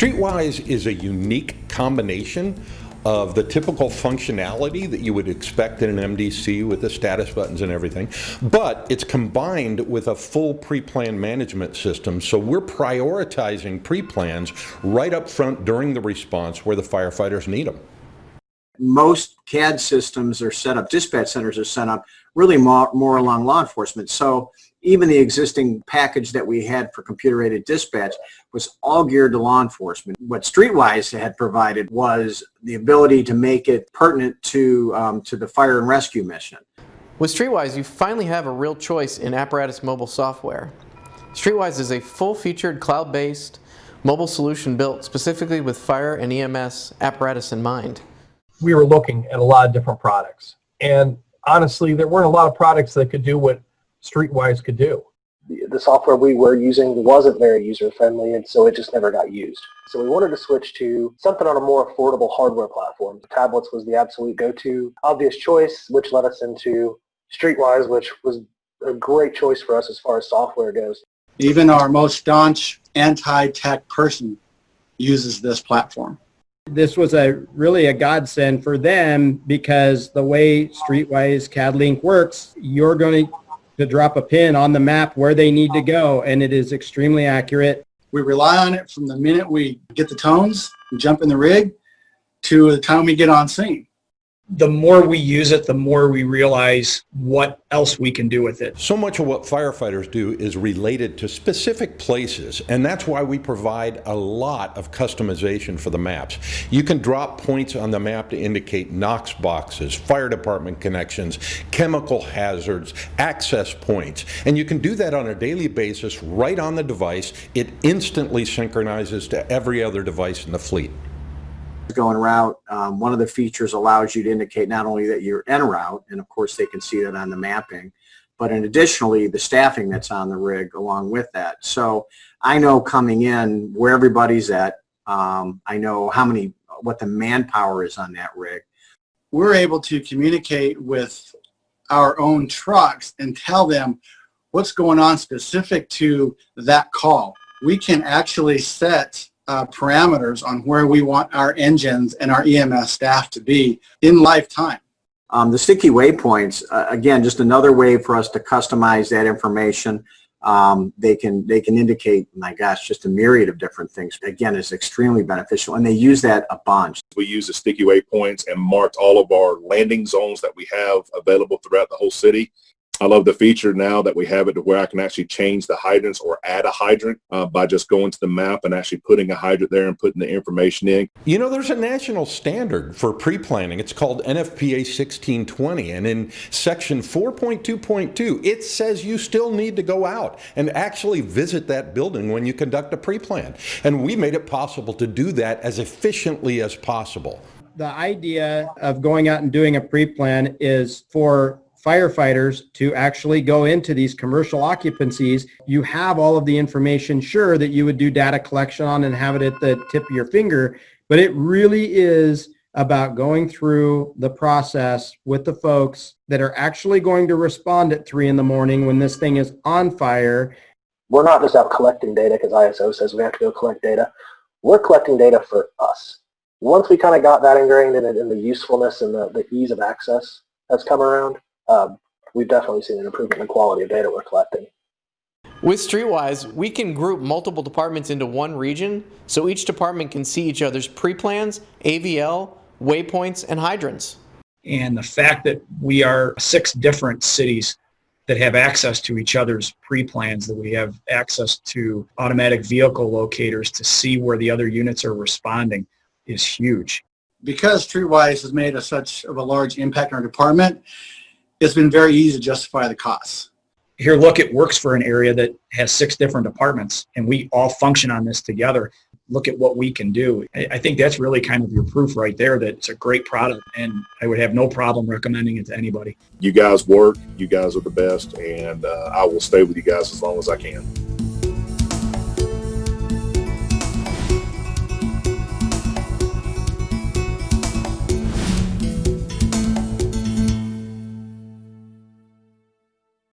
StreetWise is a unique combination of the typical functionality that you would expect in an MDC with the status buttons and everything, but it's combined with a full pre-plan management system. So we're prioritizing pre-plans right up front during the response where the firefighters need them. Most CAD systems are set up, dispatch centers are set up really more along law enforcement. So even the existing package that we had for computer-aided dispatch was all geared to law enforcement. What StreetWise had provided was the ability to make it pertinent to the fire and rescue mission. With StreetWise, you finally have a real choice in apparatus mobile software. StreetWise is a full-featured, cloud-based mobile solution built specifically with fire and EMS apparatus in mind. We were looking at a lot of different products, and honestly, there weren't a lot of products that could do what StreetWise could do. The software we were using wasn't very user-friendly, and so it just never got used. So we wanted to switch to something on a more affordable hardware platform. Tablets was the absolute go-to obvious choice, which led us into StreetWise, which was a great choice for us as far as software goes. Even our most staunch anti-tech person uses this platform. This was really a godsend for them because the way StreetWise CADlink works, you're going to drop a pin on the map where they need to go, and it is extremely accurate. We rely on it from the minute we get the tones and jump in the rig to the time we get on scene. The more we use it, the more we realize what else we can do with it. So much of what firefighters do is related to specific places, and that's why we provide a lot of customization for the maps. You can drop points on the map to indicate Knox boxes, fire department connections, chemical hazards, access points, and you can do that on a daily basis right on the device. It instantly synchronizes to every other device in the fleet. Going route, one of the features allows you to indicate not only that you're en route, and of course they can see that on the mapping, but additionally the staffing that's on the rig along with that. So I know coming in where everybody's at, I know what the manpower is on that rig. We're able to communicate with our own trucks and tell them what's going on specific to that call. We can actually set parameters on where we want our engines and our EMS staff to be in lifetime. The sticky waypoints, again, just another way for us to customize that information. They can indicate, my gosh, just a myriad of different things. Again, it's extremely beneficial, and they use that a bunch. We use the sticky waypoints and marked all of our landing zones that we have available throughout the whole city. I love the feature now that we have it to where I can actually change the hydrants or add a hydrant by just going to the map and actually putting a hydrant there and putting the information in. You know, there's a national standard for pre-planning. It's called NFPA 1620, and in section 4.2.2, it says you still need to go out and actually visit that building when you conduct a pre-plan. And we made it possible to do that as efficiently as possible. The idea of going out and doing a pre-plan is for firefighters to actually go into these commercial occupancies. You have all of the information, sure, that you would do data collection on and have it at the tip of your finger, but it really is about going through the process with the folks that are actually going to respond at 3 in the morning when this thing is on fire. We're not just out collecting data because ISO says we have to go collect data. We're collecting data for us. Once we kind of got that ingrained in the usefulness and the ease of access that's come around, we've definitely seen an improvement in the quality of data we're collecting. With StreetWise, we can group multiple departments into one region, so each department can see each other's pre-plans, AVL, waypoints, and hydrants. And the fact that we are 6 different cities that have access to each other's pre-plans, that we have access to automatic vehicle locators to see where the other units are responding, is huge. Because StreetWise has made such of a large impact on our department, it's been very easy to justify the costs. Here, look, it works for an area that has 6 different departments, and we all function on this together. Look at what we can do. I think that's really kind of your proof right there that it's a great product, and I would have no problem recommending it to anybody. You guys work, you guys are the best, and I will stay with you guys as long as I can.